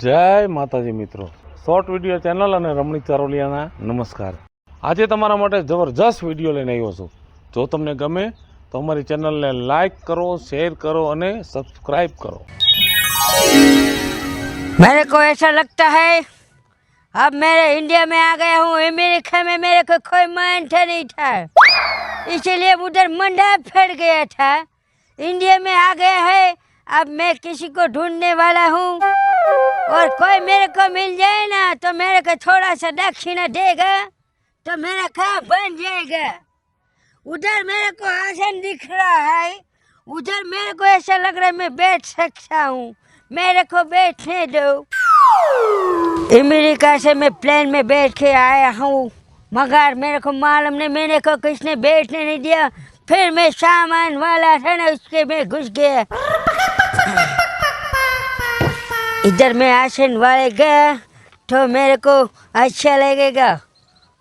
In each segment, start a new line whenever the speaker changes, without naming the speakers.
જય માતાજી મિત્રો, શોર્ટ વિડીયો ચેનલ અને રમણીક ચારોલિયાના નમસ્કાર। આજે તમારા માટે જબરજસ્ત વિડીયો લઈને આવ્યો છું। જો તમને ગમે તો અમારી ચેનલને લાઈક કરો, શેર કરો અને સબસ્ક્રાइब करो।
मेरे को ऐसा लगता है अब मेरे इंडिया में आ गया हूँ। अमेरिका में मेरे को कोई मानता नहीं था, इसीलिए उधर मंडा फट गया था। इंडिया में आ गया है, अब मैं किसी को ढूंढने वाला हूँ और कोई मेरे को मिल जाए ना तो मेरे को थोड़ा सा दक्षिणा देगा तो मेरा काम बन जाएगा। उधर मेरे को आसन दिख रहा है, उधर मेरे को ऐसा लग रहा है मैं बैठ सकता हूँ, मेरे को बैठने दो। अमेरिका से मैं प्लेन में बैठ के आया हूँ, मगर मेरे को मालूम नहीं मेरे को किसने बैठने नहीं दिया। फिर मैं सामान वाला था ना उसके में घुस गया। इधर मैं आसन वाले गया तो मेरे को अच्छा लगेगा।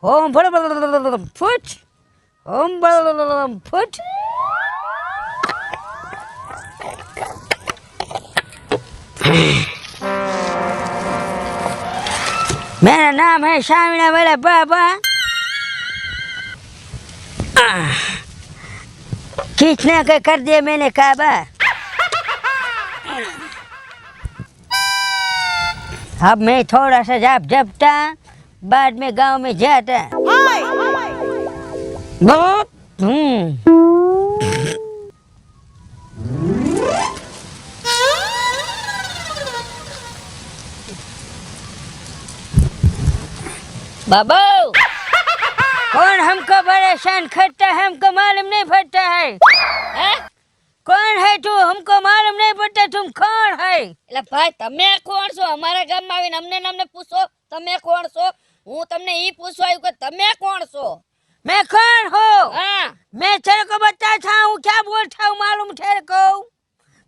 ओम फुट, ओम फुट। मेरा नाम है शामिना वाला बाबा। खींचने के कर दिया मैंने काबा। अब मैं थोड़ा सा जाप जपता, बाद में गांव में जाता। बहुत बाबू, कौन हमको परेशान करता है? हमको मालूम नहीं पड़ता है। कौन है तू? हमको मालूम नहीं पड़ता तुम कौन है।
એટલે ભાઈ તમે કોણ છો? અમારા ગામમાં આવીને અમને પૂછો તમે કોણ છો? હું તમને ઈ પૂછવા આવ્યું કે તમે કોણ છો?
मैं कौन हूँ?
हाँ,
मैं तेरे को बताता हूँ, क्या बोलता हूँ मालूम तेरे को?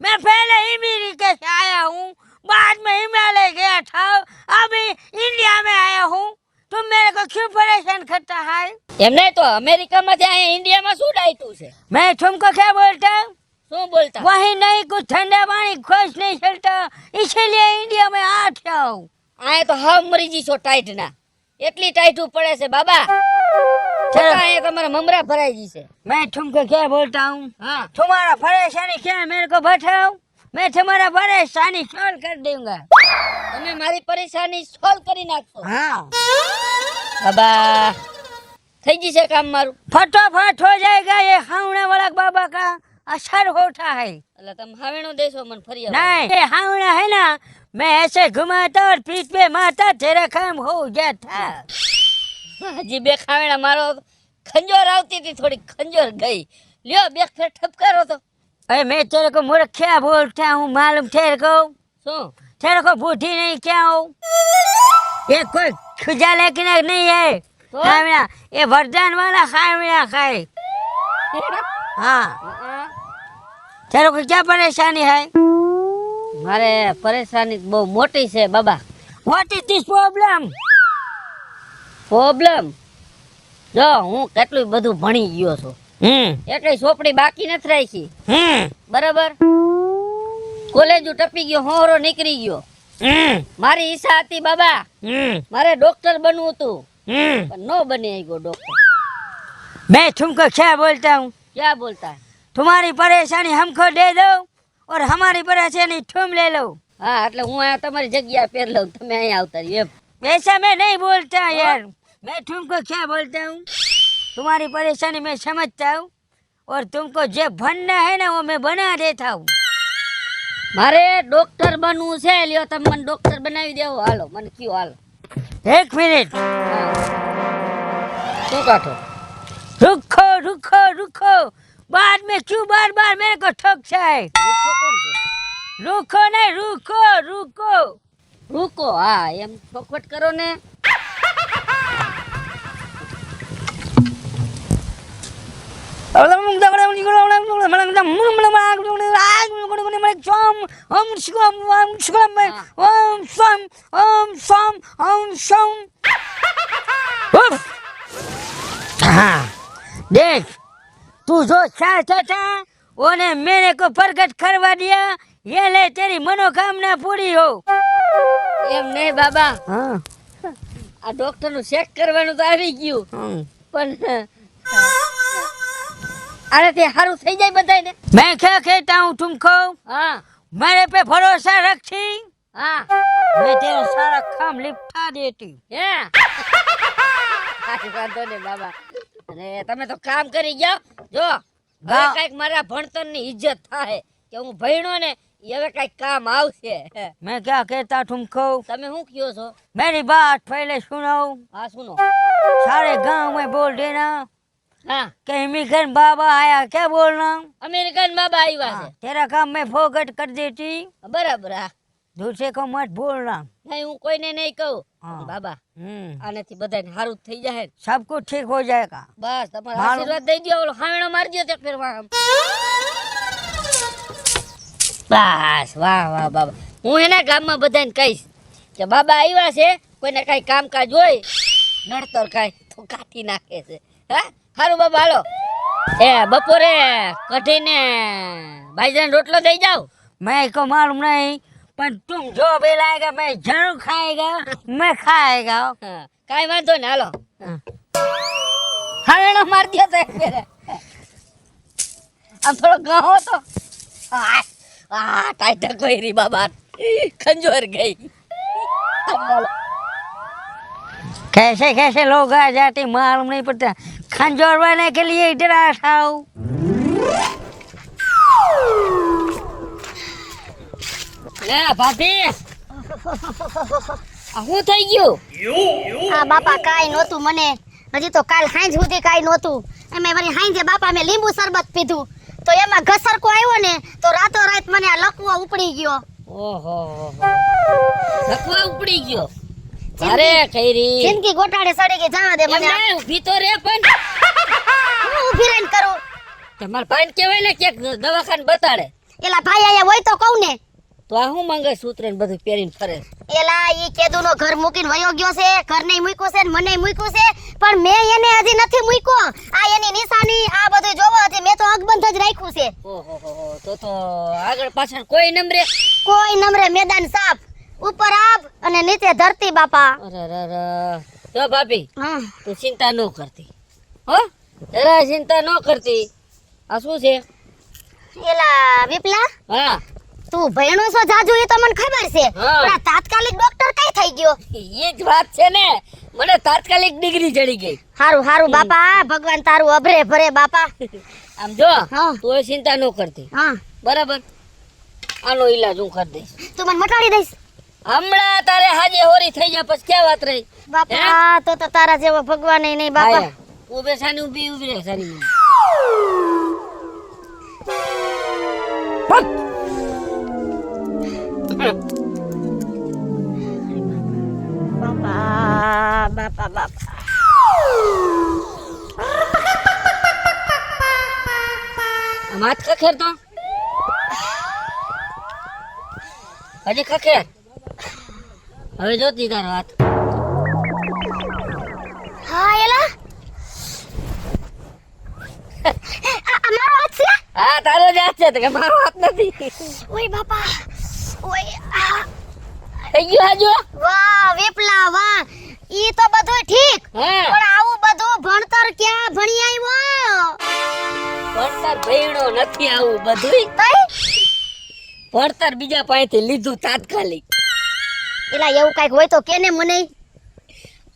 मैं पहले अमेरिका से आया हूँ, बाद में हिमालय गया था, अभी इंडिया में आया हूँ। तुम मेरे को क्यों परेशान करता है?
એમ નહીં તો અમેરિકામાંથી અહીંયા ઇન્ડિયામાં શું ડાયટું છે?
मैं तुमको क्या बोलता हूँ?
શું बोलता?
वही नहीं कुछ ठंडा पानी खुश नहीं चलता, इसीलिए इंडिया में आ जाओ।
અહીંયા તો હાવ મરી જઈશો ટાઈટના, એટલી ટાઈટું પડે છે બાબા। છતાં અહીંયા તમારા મમરા ભરાઈ જશે।
मैं तुमको क्या बोलता हूँ?
हाँ,
तुम्हारा परेशानी क्या है मेरे को बताओ, मैं तुम्हारा परेशानी सॉल्व कर दूंगा।
તમે મારી પરેશાની સોલ્વ કરી નાખશો।
हाँ,
બાબા થઈ જશે કામ મારું।
फटाफट हो जाएगा। ये हावड़ा वाला बाबा का असर होता है।
એટલે તમે હાવેણો દેશો મને ફરી આવો।
नहीं, ये हावड़ा है ना, मैं ऐसे घुमाता और पीठ पे मारता, तेरा काम हो जाता।
હજી બે ખાવેણા મારો ખંજોર આવતી હતી, થોડી ખંજોર ગઈ। લ્યો બે ફેર ઠપકારો તો।
अरे मैं तेरे को मूर्ख क्या बोलता हूँ मालूम तेरे को?
શું?
तेरे को बुद्धि नहीं क्या हो? ये कोई खुजा लेकिन नहीं है
तो?
खामिया, ये वरदान वाला खामिया खाए। हाँ, तेरे को क्या परेशानी है?
મારે પરેશાની બહુ મોટી છે બાબા।
What is this problem?
Problem જો હું કેટલું બધું ભણી ગયો છું, એટલે ચોપડી બાકી નથી રાખી બરાબર। કોલેજ ટપી ગયો, હોરો નીકળી ગયો। મારી ઈચ્છા હતી બાબા, મારે ડોક્ટર બનવું હતું, પણ નો બની ગયો ડોક્ટર।
मैं तुमको क्या बोलता हूँ?
ક્યાં बोलता है?
तुम्हारी परेशानी हमको दे दो और हमारी परेशानी तुम ले लो।
હા, એટલે હું અહીંયા તમારી જગ્યા પહેર લઉં, તમે અહીંયા આવતા રહ્યો એમ।
ऐसा मैं नहीं बोलता यार। मैं तुमको क्या बोलता हूँ, तुम्हारी परेशानी मैं समझता हूँ और तुमको जो बनना है ना वो मैं बना देता हूँ।
મારે ડોક્ટર બનવું છે, લ્યો તમે મને ડોક્ટર બનાવી દેવો। હાલો મને કયો, હાલો।
एक मिनट,
શું કાઢો?
रुको रुको रुको, बाद में क्यों बार बार मेरे को ठोकता है?
રૂકો કોણ છે?
रुको नहीं, रुको रुको।
રૂકો, હા એમ ચોખવટ કરો ને।
देख, तू जो चाहता था वो मेरे को प्रकट करवा दिया। ये ले तेरी मनोकामना पूरी हो।
એમ નહીં બાબા,
હા
આ ડોક્ટર નું ચેક કરવાનું તો આવી ગયું,
હમ.
પણ આને તે સારું થઈ જાય બધાને.
मैं क्या कहता हूँ तुमको,
હા
मेरे पे भरोसा रखी,
હા
मैं तेरा सारा काम निपटा देती.
હે કાંઈ વાંધો નહીં બાબા. અને તમે તો કામ કરી ગયા જો. હવે
હા.
કાંઈક મારા ભણતરની ઇજ્જત થાય કે હું ભણ્યો ને ઈ હવે કાંઈક કામ આવશે.
मैं क्या कहता तुमको,
તમે શું કયો છો?
मेरी बात पहले सुनो.
હા સુનો.
सारे गांव में बोल देना
હા
कि इमिग्रेंट बाबा आया, क्या बोलना.
અમેરિકન બાબા આવ્યા
हाँ,
છે.
तेरा काम मैं फोकट कर देती,
બરાબર. હા
दूसरे को मत बोलना.
નહીં હું કોઈને નહીં કહું.
હા.
બાબા
हम्म,
આનાથી બધાને સારું જ થઈ જાય ને.
सब कुछ ठीक हो जाएगा.
બસ તમારા
મારું-
આશીર્વાદ દઈ દ્યો. ઓલો હાવેણો મારી દ્યો તે ફેરવા આમ. બસ વાહ વાહ બાબા. હું એના ગામમાં બધાને કહીશ કે બાબા આવ્યા છે, કોઈને કાંઈ કામકાજ હોય નડતર કાંઈ તો કાઢી નાખે છે. હા સારું બાબા હાલો. એ બપોરે કઢીને ભાઈજાન રોટલો દઈ જાઓ.
मैं को मालूम नहीं, पर तुम जो भी लाएगा मैं जरूर खाएगा, मैं खाएगा.
હા કાંઈ વાંધો ને હાલો. હાવેણો મારી દ્યો તો એક ફેરે. આમ થોડો ગાહો તો ટાઈટર કોઈ રી બાબા ખંજોર ગઈ. હાલો.
कैसे कैसे लोग आ जाते मालूम नहीं पड़ता. खंजोरवाने के लिए इधर आता हूँ.
લે ભાભી આ શું થઈ ગયું?
આ બાપા કાઈ નહોતું મને, હજી તો કાલ સાંજ સુધી કાઈ નહોતું. એમાં વળી સાંજે બાપા મેં લીંબુ શરબત પીધું તો એમાં ઘસરકો આવ્યો ને તો રાતો રાત મને આ લકવો ઉપડી ગયો.
ઓહો લકવા ઉપડી ગયો. અરે કઈરી
જિંદગી ગોટાળે સડી ગઈ. જવા દે મને.
એમને ઊભી તો રે પણ
હું ઊભી રહીને કરું?
તમાર ભાઈ કહેવાય ને કે દવાખાને બતાડે.
એલા ભાઈ આયા હોય તો કહું ને.
તો આ હું મંગળસૂત્ર ને બધું પહેરીને ફરે છે?
એલા ઈ કેદુનો ઘર મૂકીને વયો ગયો છે, ઘર નહીં મૂક્યું છે ને મને મૂક્યું છે, પણ મેં એને હજી નથી મૂક્યો. આ એની નિશાની આ બધું જોવો હજી મેં તો અગબંધ જ રાખ્યું છે.
ઓહો તો આગળ પાછળ કોઈ નંબરે.
કોઈ નમરે મેદાન સાફ, ઉપર આબ અને નીચે ધરતી બાપા.
અરે જો ભાભી
હા
તું ચિંતા ન કરતી હો, જરા ચિંતા ન કરતી. આ શું છે?
એલા વિપલા
હા
તું ભણ્યો છો જાજુ એ તો મને ખબર છે,
હા.
પણ આ તાત્કાલિક ડોક્ટર કઈ થઈ ગયો?
એ જ વાત છે ને, મને તાત્કાલિક ડિગ્રી ચડી ગઈ.
હારું હારું બાપા, ભગવાન તારું અભરે ભરે બાપા.
આમ જો
હા.
તું એ ચિંતા ન કરતી
હા
બરાબર. આનો ઈલાજ હું કરી દઈશ
તું મને મટાડી દઈશ
હમણાં. તારે હાજે હોરી થઈ જાય પછી ક્યાં વાત રહી?
બાપા. તો તારા જેવો ભગવાન નહીં બાપા.
આયા. ઊભે સાની ઊભી રહે સાની મને.
બાપા બાપા બાપા.
આમ હાથ ખખેર તો હજી ખખેર. હવે જોતી તારો હાથ.
હા એલા આ મારો હાથ છે.
હા તારો જ હાથ છે તો કે મારો હાથ નથી.
ઓય બાપા ઓય આ.
થઈ ગયો હાજો.
વાહ વિપલા વાહ, ઈ તો બધું ઠીક,
હા
પણ આવું બધું ભણતર ક્યાં ભણી આવ્યો?
ભણતર ભણ્યો નથી આવું બધું.
તઈ
ભણતર બીજા પાસેથી લીધું તાત્કાલિક.
એલા એવું કાઈક હોય તો કેને મને.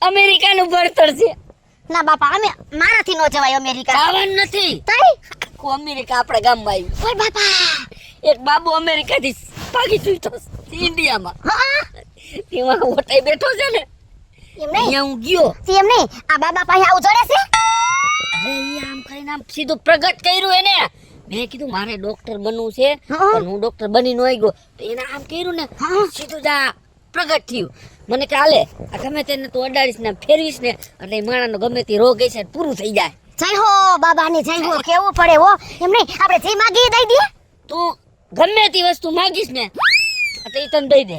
અમેરિકાનું ભણતર છે.
ના બાપા અમે મારાથી નો જવાય અમેરિકા.
આવવાનું નથી.
તઈ
આખું અમેરિકા આપણા ગામમાં આવ્યું.
ઓય બાપા.
એક બાબુ અમેરિકાથી ભાગી છૂટ્યો છે ઇન્ડિયામાં.
હા
તેમાં ઓટાઈ બેઠો છે ને,
એમ નહીં
અહીંયા હું ગયો.
એમ નહીં, આ બાબા પાસે આવું જડે છે.
અરે ઈ આમ કરીને આમ સીધું પ્રગટ કર્યું એને. મેં કીધું મારે ડોક્ટર બનવું છે,
હા.
પણ હું ડોક્ટર બની નો ગયો તો એને આમ કર્યું ને,
હા.
સીધું જ આ પ્રગટ થયું. મને કે હાલે આ ગમે તેને તું અડાડીશ ને ફેરવીશ ને એટલે ઈ માણાનો ગમે તે રોગ હશે પૂરું થઈ જાય.
જય હો બાબાની જય હો કેવું પડે હો. એમ નહીં આપણે જે માગીએ દઈ દઈએ.
તું ગમે તે વસ્તુ માગીશ ને એટલે ઈ તને દઈ દે.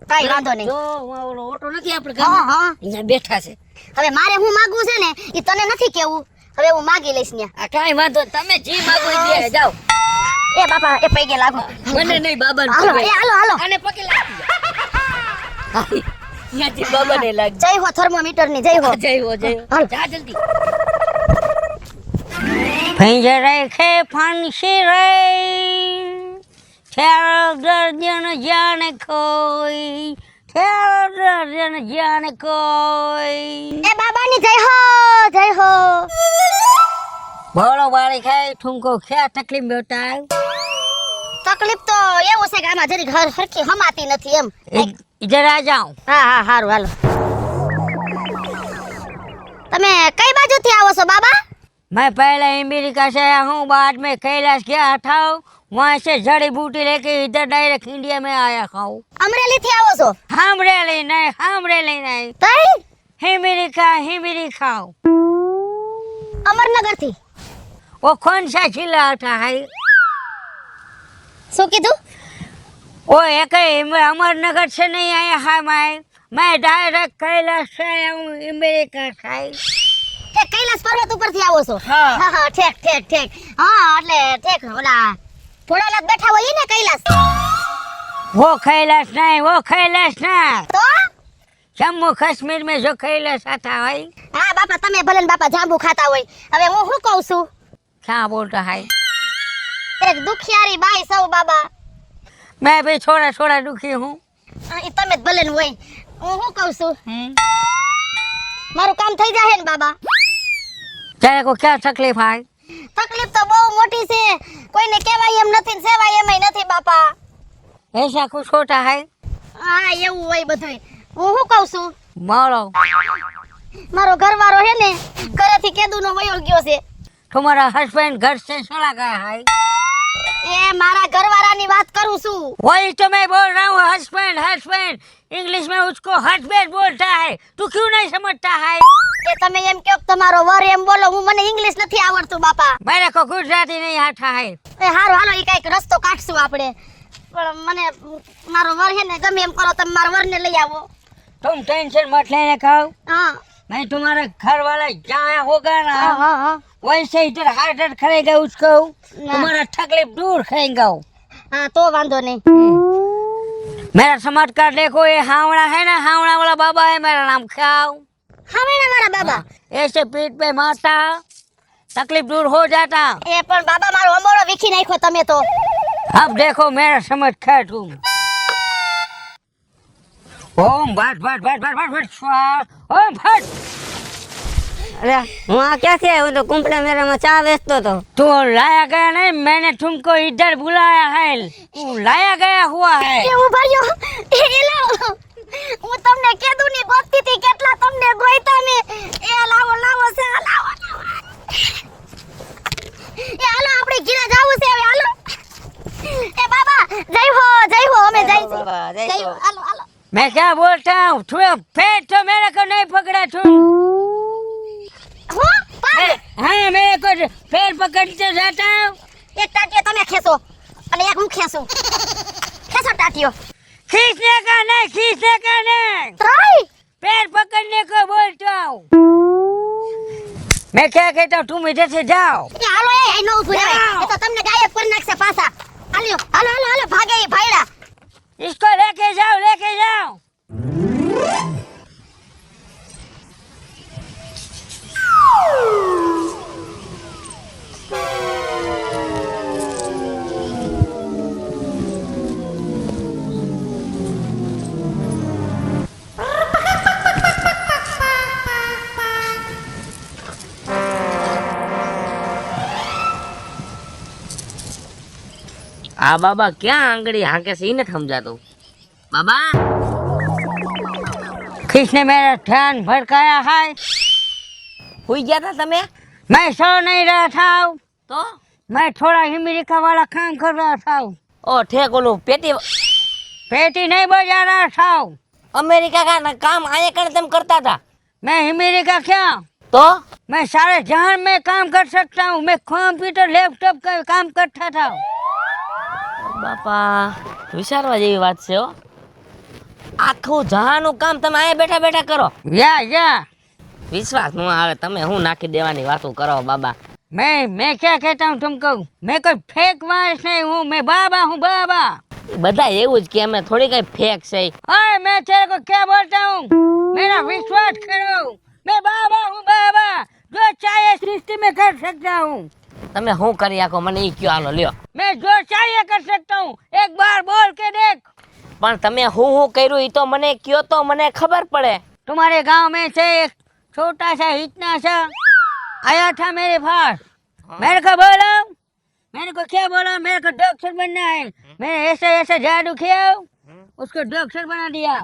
કઈ વાંધો નહીં.
જો હું ઓલો ઓટો નથી આપણે
હા
ગામમાં,
હા.
અહીંયા બેઠા છે.
હવે મારે હું માગવું છે ને ઈ તને નથી કેવું, હવે હું માગી લઈશ ન્યા.
આ કાંઈ વાંધો નહીં. તમે જે માગો ઈ દે જાઓ.
એ બાપા એ પૈગે લાગો.
મને નહીં બાબાને
હાલો
પગે.
એ હાલો હાલો.
આને પગે લાગી જાઓ. ત્યાંથી બાબાને લાગ
જય હો થર્મોમીટર ની જય હો
જય હો જય હો.
હાલ.
જા જલ્દી
પિંજરે કે ફાંસી રે ઠેર દર્જન જાને કોઈ ઠેર દર્જન જાને કોઈ
એ બાબાની જય હો
બોલો વાળી ખાય ઠુમકો ક્યાં તકલીફ બેટા
તકલીફ તો એવું છે કે આમાં જરી ઘર હરખી હમાતી નથી એમ
ઇધર આ જાઉં
હા હા હારું હાલો તમે કઈ બાજુથી આવો છો બાબા
मैं पहले अमेरिका से आया हूँ बाद में कैलाश गया था वहाँ से जड़ी बूटी लेके इधर डायरेक्ट इंडिया में आया हूँ
અમરેલી થી આવો છો
हमरे नहीं
તઈ
अमेरिका
અમરનગર થી
वो कौन सा जिला आता है
શું કીધું
वो एक अमरनगर से नहीं आया है मैं डायरेक्ट कैलाश से आया हूँ अमेरिका से
તે કૈલાસ પર્વત ઉપરથી આવો છો
હા.
હા હા ઠેક હા એટલે ઠેક ઓલા ભોળાનાથ બેઠા હોય ઈ ને કૈલાસ
वो कैलाश नहीं
તો
जम्मू कश्मीर में जो कैलाश आता है
હા બાપા તમે ભલે ને બાપા જાંબુ ખાતા હોય હવે હું શું કહું છું
क्या बोलता है
એક દુખિયારી બાઈ સૌ બાબા
मैं भी थोड़ा दुखी हूँ
ઈ તમે જ ભલે ને હોય હું શું કહું છું મારું કામ થઈ જાય ને બાબા
तेरे को क्या तकलीफ है
તકલીફ તો બહુ મોટી છે કોઈને કહેવાય એમ નથી ને સેવાય એમય નથી બાપા
ऐसा कुछ होता है
હા એવું હોય બધું હું શું કહું છું
बोलो
મારો ઘરવાળો હે ને ઘરેથી કેદુનો વયો ગયો છે
तुम्हारा हस्बैंड घर से चला गया है
એ મારા ઘરવાળાની વાત કરું છું
वही तो मैं बोल रहा हूँ हस्बैंड इंग्लिश में उसको हस्बैंड बोलता है तू क्यों नहीं समझता है
એ તમે એમ કહો કે તમારો વર એમ બોલો હું મને ઇંગ્લિશ નથી આવડતું બાપા
मेरे को गुजराती नहीं आता है
એ હારું હાલો ઈ કઈક રસ્તો કાઢશું આપણે પણ મને મારો વર હે ને ગમે એમ કરો તમે મારા વરને લઈ આવો
तुम टेंशन मत लेने खाओ
હા
मैं तुम्हारे घर वाला जहाँ होगा ना
હા હા
वैसे इधर हार्ट करेगा उसको तुम्हारा तकलीफ दूर करेगा
હા તો વાંધો નહીં
मेरा समझ कर देखो ये हावड़ा है ना हावड़ा वाला बाबा है मेरा नाम खाओ
હા મેના મારા બાબા
ऐसे पीठ पे मारता तकलीफ दूर हो जाता
એ પણ બાબા મારો અમોળો વીખી નાખ્યો તમે તો
अब देखो मेरा समझ खा तुम ओम भट भट भट भट भट भट स्वाहा ओम भट
અરે હું આ ક્યાંથી આવ્યો તો કુંપડા મેરામાં ચા વેચતો તો
तू लाया गया नहीं मैंने तुमको इधर बुलाया है तू लाया गया हुआ है
એ હું ભર્યો એ લાવો હું તમને કેદું ની ગોતતી હતી કેટલા તમને ગોઈતા મે એ લાવો છે લાવો એ હાલો આપણે ઘીરે જાવું છે હવે હાલો એ બાબા જય હો અમે જઈ
બાબા, જય
જય
હો.
હો હાલો હાલો
मैं क्या बोलता हूँ तुम्हें पेट तो मेरे को नहीं पकड़ा तुम
હું પણ
हाँ मेरे को पैर पकड़ते जाता हूँ
એક ટાટિયો તમે ખેંચો અને એક હું ખેંચું ખેંચો ટાટિયો
खींचने का नहीं
ત્રણ
पैर पकड़ने को बोलता हूँ मैं क्या कहता हूँ तुम इधर से जाओ
એ હાલો એ નો ઉભું રહેવાય એ તો તમને ગાયબ કરી નાખશે પાછા હાલ્યો હાલો ભાગે એ ભાઈડા
इसको लेके जाओ
આ બાબા ક્યાં આંગળી હાંકે છે ઈ નથી સમજાતું બાબા
किसने मेरा ध्यान भटकाया है
હુઈ ગયા હતા તમે
मैं सो नहीं रहा था
તો
मैं थोड़ा अमेरिका वाला काम कर रहा था
ઓ ઠેક ઓલું પેટી
पेटी नहीं बजा रहा था
અમેરિકા કા કામ આયા કરે તેમ કરતા હતા
मैं अमेरिका क्या
તો
मैं सारे जहान में काम कर सकता हूँ मैं कंप्यूटर लैपटॉप का काम करता था
બાપા વિચારવા જેવી વાત છે હો આખું જહાનું કામ તમે આયા બેઠા બેઠા કરો
या
વિશ્વાસ ન આવે તમે હું નાખી દેવાની વાતો કરો બાબા
मैं क्या कहता हूँ तुमको मैं कोई फेक मार्स नहीं हूँ मैं बाबा हूँ बाबा
બધા એવું જ કે અમે થોડી કઈ ફેક છે
अरे मैं तेरे को क्या बोलता हूँ मेरा विश्वास करो मैं बाबा हूँ बाबा जो चाहे सृष्टि में कर सकता हूँ
તમે શું કરી આખો મને ઈ કયો હાલો લ્યો
मैं जो चाहिए कर सकता हूँ एक बार बोल के देख
પણ તમે હું કર્યું ઈ તો મને કયો તો મને ખબર પડે
तुम्हारे गांव में से एक छोटा सा इतना सा आया था मेरे पास मेरे को बोला मेरे को क्या बोला मेरे को डॉक्टर बनना है मैंने ऐसे ऐसे जादू किया उसको डॉक्टर बना दिया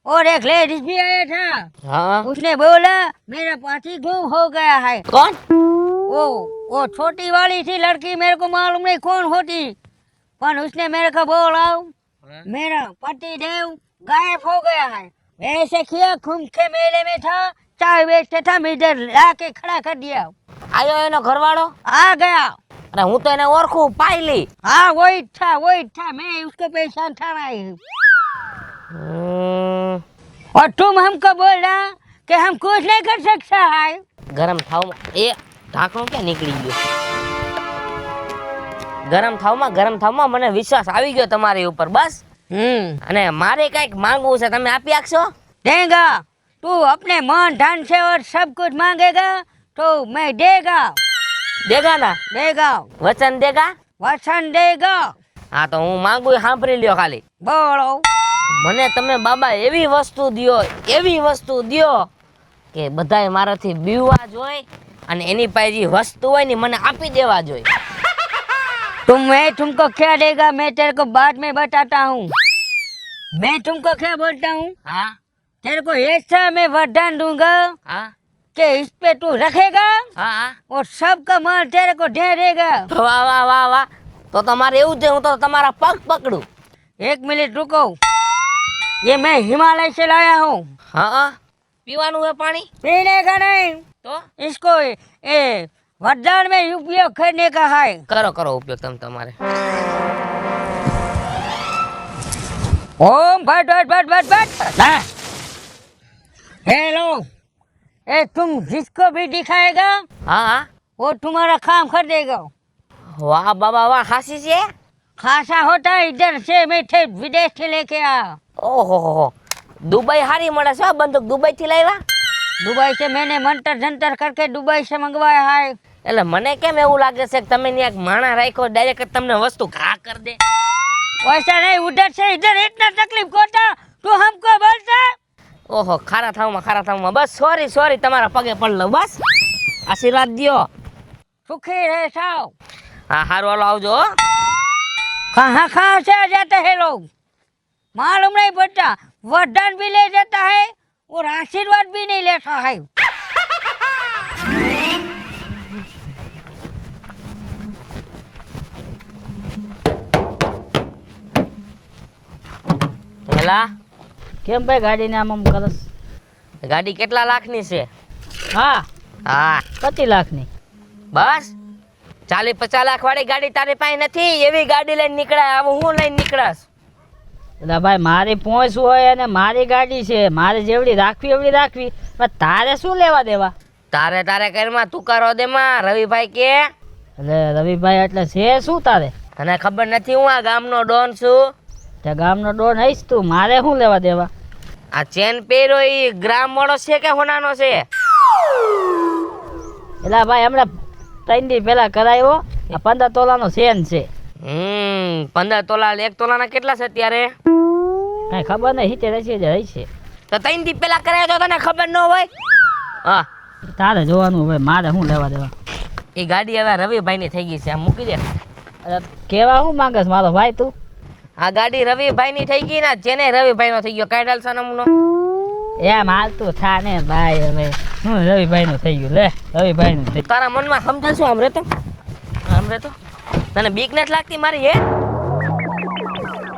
और एक लेडीज भी आया था
હા
उसने बोला मेरा पति गुम हो गया है
કોણ
वो छोटी वाली थी लड़की मेरे को मालूम नहीं कौन होती पर उसने मेरे को बोला मेरा पति देव गायब हो गया है ऐसे किया कुंभ के मेले में था चाय बेचते था मीटर लाके खड़ा कर दिया
આયો એનો ઘરવાળો
आ गया
અરે હું તો એને ઓળખું પાયલી
हाँ वही था मैं उसको पहचान था नहीं और तुम हमको बोल रहा कि हम कुछ नहीं कर सकता है
ગરમ થાવમાં એ ઢાંકણું ક્યાં નીકળી ગયું ગરમ થાવમાં મને વિશ્વાસ આવી ગયો તમારી ઉપર બસ અને મારે કઈક માંગવું છે તમે આપી આપશો
देगा तू अपने मन धन से और सब कुछ मांगेगा तो मैं देगा
દેગા ના
देगा
વચન દેગા
वचन देगा
હા તો હું માંગુ એ સાંભળી લ્યો ખાલી
बोलो
મને તમે બાબા એવી વસ્તુ દ્યો કે બધાય મારાથી બીવવા જોઈએ અને એની પાસે જે વસ્તુ હોય ને મને આપી દેવા જોઈએ
मैं तुमको क्या देगा मैं तेरे को बाद में बताता हूँ मैं तुमको क्या बोलता हूँ
હા
तेरे को ऐसा मैं वरदान दूंगा
હા
कि इस पे तू रखेगा
હા હા
और सबका माल तेरे को दे देगा
વાહ વાહ વાહ વાહ તો તમારે એવું છે હું તો તમારા પગ પકડું
एक मिनट रुको ये मैं हिमालय से लाया हूँ
હા હા પીવાનું હે પાણી
पीने का नहीं
તો
इसको ये वरदान में उपयोग करने का है
કરો ઉપયોગ તમે તમારે
ओम भट भट भट भट भट हेलो ए तुम जिसको भी दिखाएगा
હા હા
वो तुम्हारा काम कर देगा
વાહ બાબા વાહ હાસી છે
खासा होता है इधर से मैं थे विदेश से लेके आया
ઓહો હો દુબઈ હારી મળે છે હો, બંદૂક દુબઈ થી લાવ્યા
दुबई से मैंने मंतर जंतर करके दुबई से मंगवाया है
એટલે મને કેમ એવું લાગે છે કે તમે ત્યાં એક માણા રાખ્યો ડાયરેક્ટ તમને વસ્તુ ઘા કરી દે
वैसा नहीं उधर से इधर इतना तकलीफ होता तू हमको बोलता
ઓહો ખારા થાવમાં બસ સોરી તમારા પગે પડ લઉં બસ આશીર્વાદ દ્યો
सुखी रहे साओ
હા હારું હાલો આવજો હો.
कहाँ कहाँ से आ जाते हैं लोग मालूम नहीं पड़ता वरदान भी ले जाता है और आशीर्वाद भी नहीं लेता है
પેલા
કેમ ભાઈ ગાડીને આમ કરસ
ગાડી કેટલા લાખની છે
હા
હા
25 લાખની
બસ 40-50 લાખ વાળી ગાડી તારી પાસે નથી એવી ગાડી લઈને નીકળાય આવું હું લઈને નીકળાશ
એટલે ભાઈ મારી પહોંચ હોય અને મારી ગાડી છે મારે જેવડી રાખવી એવડી રાખવી પણ તારે શું લેવા દેવા
તારે ઘરમાં તું કરો દે માં રવિભાઈ કે
એટલે રવિભાઈ એટલે છે શું તારે
તને ખબર નથી હું આ ગામનો ડોન છું
ત્યાં ગામનો ડોન હઈશ તું મારે શું લેવા દેવા
આ ચેન પહેર્યો ઈ ગ્રામ વાળો છે કે હોનાનો છે
એટલે ભાઈ હમણાં 3 દી પહેલા કરાયો આ 15 તોલાનો ચેન છે
15 તોલા 1 તોલાના કેટલા છે અત્યારે
કઈ ખબર નહીં 70-80 હજાર છે
તો 3 દી પહેલા કરાયો તો તને ખબર ન હોય હા
તારે જોવાનું ભાઈ મારે શું લેવા દેવા
એ ગાડી હવે રવિભાઈ ની થઈ ગઈ છે આમ મૂકી દે
અરે કેવા શું માંગસ મારો ભાઈ તું
આ ગાડી રવિભાઈ ની થઈ ગઈ ને જેને રવિભાઈ નો થઈ ગયો કાઢાલ સનમનો
એમ હાલતું થા ને ભાઈ હવે હું રવિભાઈ નું થઈ ગયું લે રવિભાઈ નું થઈ
તારા મનમાં સમજાશું આમ રેતો તને બીક નથી લાગતી મારી હે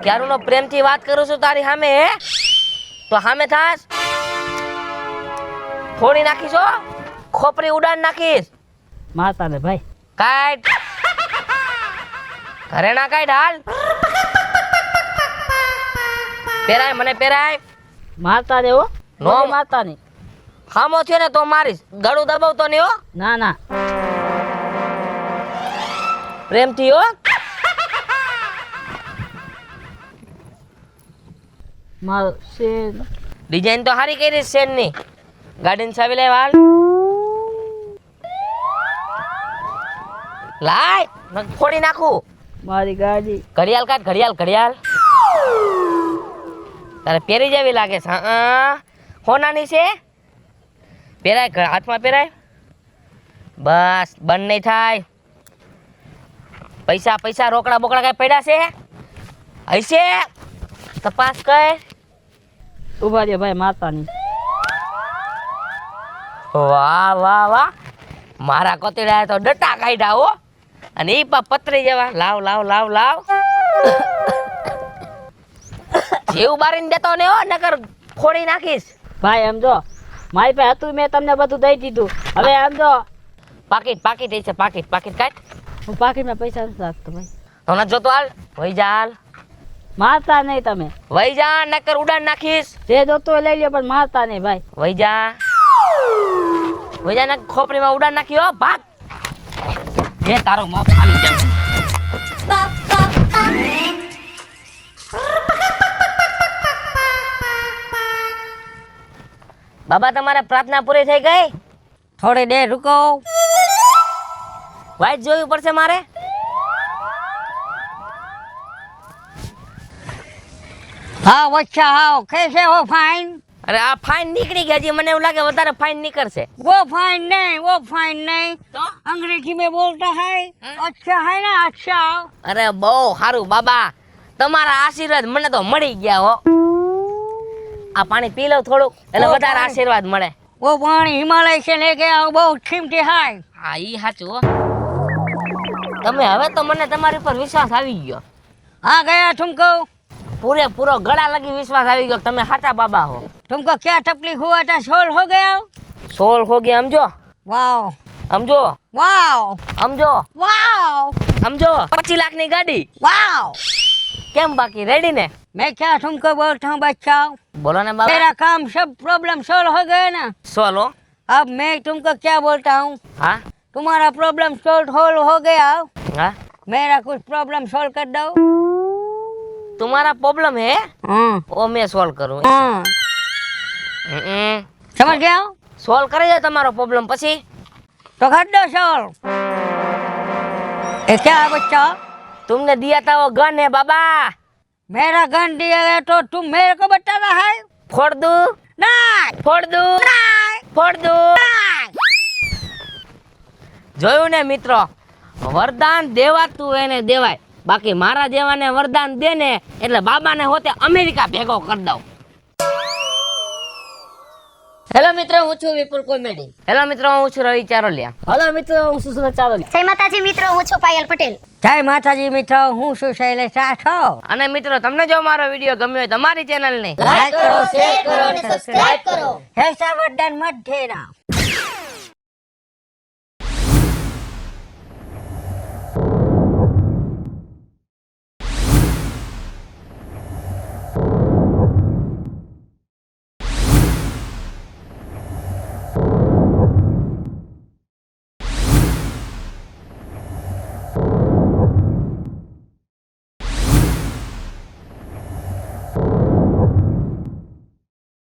ક્યારુનો પ્રેમથી વાત કરું છું તારી સામે હે તો સામે થાસ ફોડી નાખીશ હો ખોપરી ઉડાન નાખીશ
મારતા ને ભાઈ
કાઢ ઘરે ના કાઢ હાલ પેરાય મને પેરાય
મારતા રે હો
નો
મારતા નહીં
હામો થયો ને તો મારીશ ગળું દબાવતો નહીં હો
ના ના
પ્રેમથી હો
મારો શેર
ડિઝાઇન તો સારી કરી છે ની. ગાડીની ચાવી લાવ હાલ. લાય નક ફોડી નાખું.
મારી ગાડી
ઘડિયાળ કાઢ, ઘડિયાળ. તારે પહેરી જેવી લાગે છે. હા, હોનાની છે. પહેરાય, હાથમાં પહેરાય. બસ બંધ નહીં થાય. પૈસા રોકડા બોકડા કઈ પડ્યા છે? હશે તપાસ કર.
ઉભા રહ્યો ભાઈ માતાની.
વાહ મારા કોતેડા તો ડટા કાઢ્યા હો. અને ઈ પતરી જેવા. લાવ જેવું બારીને દેતો ને હો, નકર ફોડી નાખીશ.
ભાઈ એમ જો મારી પાસે હતું મેં તમને બધું દઈ દીધું. હવે એમ જો
પાકીટ છે. પાકીટ કાઢ.
હું પાકીટમાં પૈસા નથી રાખતો ભાઈ.
તો ન જોતો હાલ. વહી જા હાલ.
મારતા નહીં તમે.
વહી જા, નકર ઉડાન નાખીશ.
જે જોતું હોય લઈ લ્યો પણ મારતા નહીં ભાઈ.
વહી જા ને ખોપડીમાં ઉડાન નાખ્યો. ભાગ. એ તારો માપ ખાલી જા. બાબા તમારે પ્રાર્થના પૂરી થઈ ગઈ?
થોડી દેર રૂકો.
વાઈટ જોવું પડશે મારે.
हाँ अच्छा हाँ कैसे हो फाइन?
અરે આ ફાઇન નીકળી ગયા. હજી મને એવું લાગે વધારે ફાઇન નીકળશે.
वो फाइन नहीं
તો
अंग्रेजी में बोलता है अच्छा है ना अच्छा.
અરે બહુ સારું બાબા, તમારા આશીર્વાદ મને તો મળી ગયા હો. આ પાણી પી લો થોડુંક, એટલે
ઓ,
વધારે
પાણી.
આશીર્વાદ મળે.
वो पानी हिमालय से लेके आओ बहुत कीमती है.
હા ઈ સાચું હો. તમે હવે તો મને તમારી પર વિશ્વાસ આવી ગયો.
आ गया तुमको.
પૂરેપૂરો ગળા લગી વિશ્વાસ આવી ગયો. તમે સાચા બાબા હો.
तुमको क्या तकलीफ हुआ था सोल्व हो गया?
સોલ હો ગયા. સમજો
वाओ
સમજો
वाओ
સમજો
वाओ
સમજો. 25 લાખની ગાડી.
वाओ.
કેમ બાકી રેડી ને?
मैं क्या तुमको बोलता हूँ बच्चा,
બોલો ને બાબા.
मेरा काम सब प्रॉब्लम सोल्व हो गया ना.
સોલ હો.
अब मैं तुमको क्या बोलता हूँ,
હા
तुम्हारा प्रॉब्लम सोल्व हो गया,
હા.
मेरा कुछ प्रॉब्लम सोल्व कर दो.
तुम्हारा प्रॉब्लम है
हाँ
वो मैं सोल्व करूँ.
हाँ समझ गया?
સોલ્વ કરી દે તમારો પ્રોબ્લેમ. પછી
तो कर दो सोल्व. ये क्या है बच्चा?
तुमने दिया था वो गन है बाबा.
मेरा गन दिया गया तो तुम मेरे को बताना है?
फोड़ दूं?
नहीं
फोड़ दूं? फोड़ दूं? જોયું ને મિત્રો, વરદાન દેવાતું એને દેવાય. બાકી મારા જેવાને વરદાન દે ને એટલે બાબાને હોતે અમેરિકા ભેગો કરી દઉં. હેલો મિત્રો, હું છું વિપુલ કોમેડી. હેલો મિત્રો, હું છું રવિ ચારોલિયા.
હલો મિત્રો હું સુસુદા ચાલો.
જય માતાજી મિત્રો, હું છું પાયલ પટેલ.
जय माताजी मित्रों, હું છું શૈલેષ રાઠોડ.
અને મિત્રો, તમને જો મારો વિડીયો ગમ્યો હોય તો મારી ચેનલને
લાઈક કરો, શેર કરો
અને સબસ્ક્રાઇબ કરો.
હે સાવધાન મત ઢેરા.